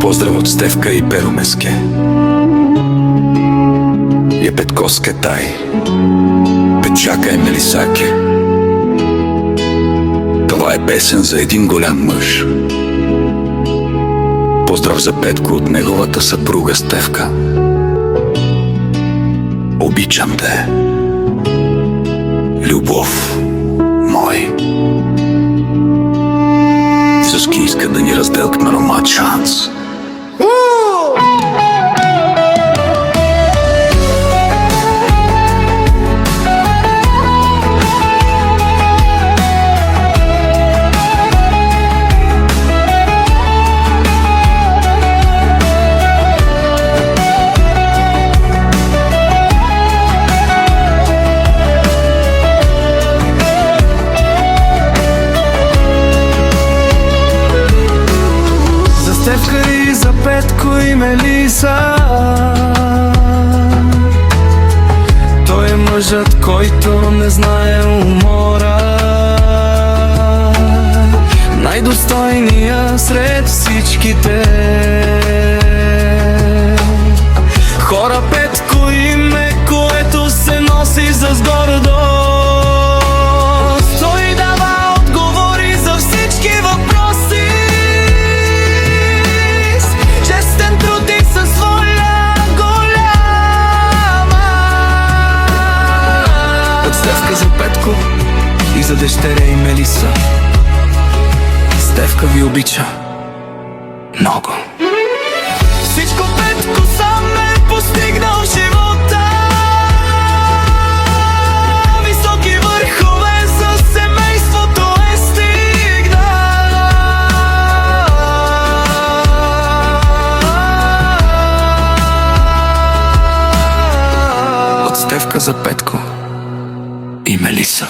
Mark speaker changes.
Speaker 1: Поздрав от Стефка и Перо Меске. Je Петковска тай, Печака и Мелисаке. Това е песен за един голям мъж. Поздрав за Петко от неговата съпруга Стефка. Обичам те, любов мой. Всички искат да ни разделят на ромат шанс.
Speaker 2: Стефка и за Петко и Мелиса. Той е мъжът, който не знае умора, най-достойния сред всичките хора. Петко име, което се носи с гордост. Той дава отговори за всички въпроси. Честен труд и със воля голяма. От Стефка за Петко и за дъщеря и Мелиса. Стефка ви обича много. Всичко Петко сам е постигнал в живота. Високи върхове за семейството е стигнал. От Стефка за Петко и Мелиса.